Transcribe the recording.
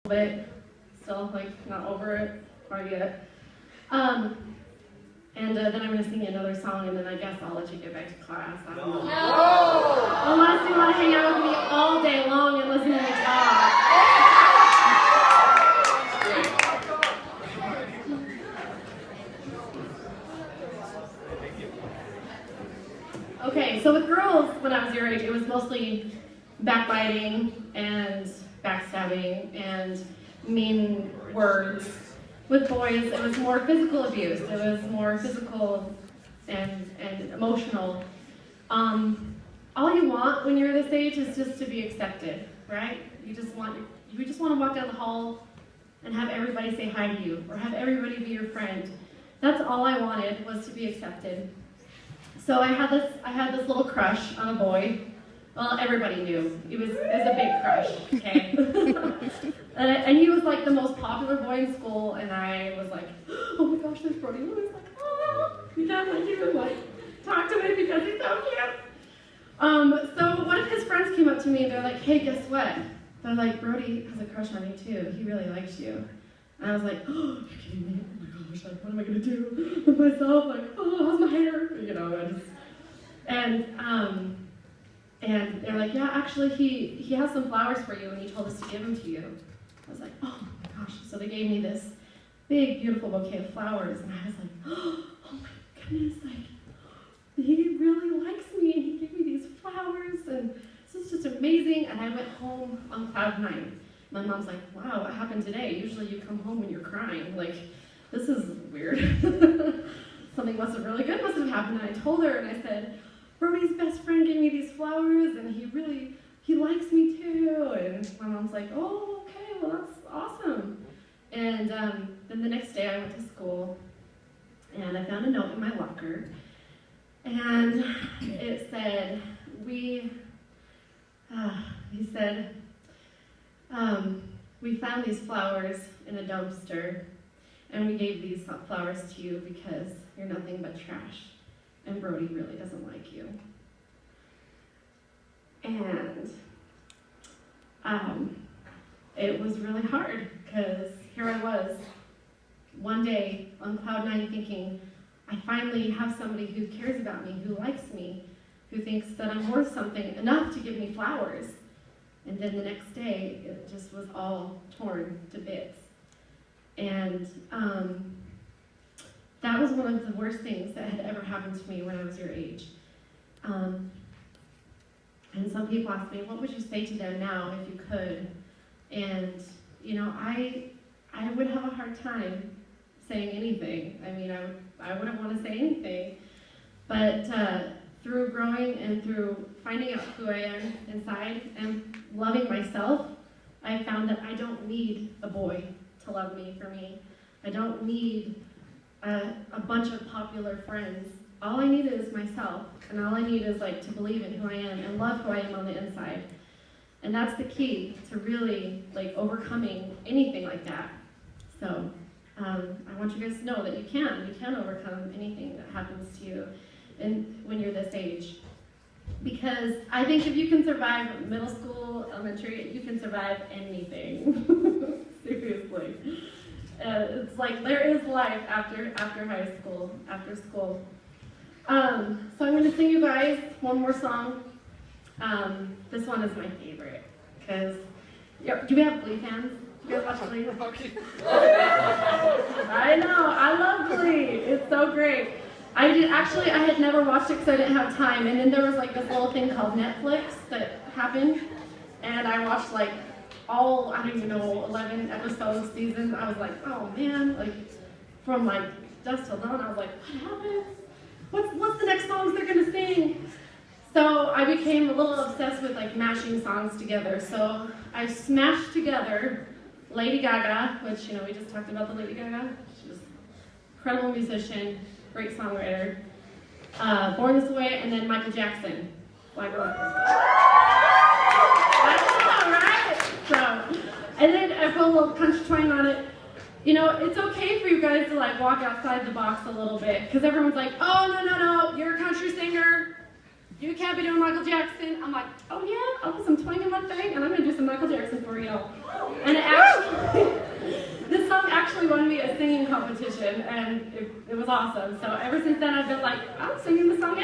bit, still like not over it quite yet. And then I'm going to sing you another song, and then I guess I'll let you get back to class. I don't know. No. Unless you want to hang out with me all day long and listen to me talk. Okay, so with girls, when I was your age, it was mostly backbiting and backstabbing and mean words. With boys, it was more physical abuse. It was more physical and emotional. All you want when you're this age is just to be accepted, right? You just want to walk down the hall and have everybody say hi to you, or have everybody be your friend. That's all I wanted, was to be accepted. So I had this little crush on a boy. Well, everybody knew. It was a big crush, okay? and he was like the most popular boy in school, and I was like, oh my gosh, there's Brody. And I was like, oh, you can't like even like talk to him because he's so cute. So one of his friends came up to me and they're like, hey, guess what? They're like, Brody has a crush on you too. He really likes you. And I was like, oh, you're kidding me? Oh my gosh, like, what am I gonna do with myself? Like, oh, how's my hair? You know, and they're like, yeah, actually, he has some flowers for you, and he told us to give them to you. I was like, oh my gosh. So they gave me this big, beautiful bouquet of flowers, and I was like, oh my goodness, like, he really likes me, and he gave me these flowers, and this is just amazing. And I went home on cloud 9. My mom's like, wow, what happened today? Usually you come home when you're crying. Like, this is weird. Something really good must have happened. And I told her, and I said, Brody's best friend gave me these flowers, and he likes me too. And my mom's like, oh, okay, well, that's awesome. And then the next day I went to school, and I found a note in my locker, and it said, he said, we found these flowers in a dumpster, and we gave these flowers to you because you're nothing but trash. And Brody really doesn't like you. And it was really hard, because here I was, one day on cloud 9 thinking, I finally have somebody who cares about me, who likes me, who thinks that I'm worth something enough to give me flowers. And then the next day, it just was all torn to bits. And that was one of the worst things that had ever happened to me when I was your age. And some people ask me, what would you say to them now if you could? And, you know, I would have a hard time saying anything. I mean, I wouldn't want to say anything. But through growing and through finding out who I am inside and loving myself, I found that I don't need a boy to love me for me. I don't need a bunch of popular friends. All I need is myself, and all I need is like to believe in who I am and love who I am on the inside. And that's the key to really like overcoming anything like that. So I want you guys to know that you can overcome anything that happens to you when you're this age. Because I think if you can survive middle school, elementary, you can survive anything. Seriously. It's like there is life after high school, after school. So I'm going to sing you guys one more song. This one is my favorite, because, do we have Glee fans? Do you guys watch Glee? I know, I love Glee. It's so great. I had never watched it because I didn't have time, and then there was like this little thing called Netflix that happened, and I watched like all, I don't even know, 11 episodes, seasons. I was like, oh man, like from like dusk till dawn, I was like, what happened? What's the next songs they're gonna sing? So I became a little obsessed with like mashing songs together. So I smashed together Lady Gaga, which, you know, we just talked about the Lady Gaga. She's an incredible musician, great songwriter. Born This Way, and then Michael Jackson. Why go So, and then I put a little punch twang on it. You know, it's okay for you guys to like walk outside the box a little bit, because everyone's like, oh, no, you're a country singer. You can't be doing Michael Jackson. I'm like, oh yeah, I'll put some twang in my thing, and I'm gonna do some Michael Jackson for you. And it actually, won me a singing competition, and it was awesome. So ever since then, I've been like, I'm singing the song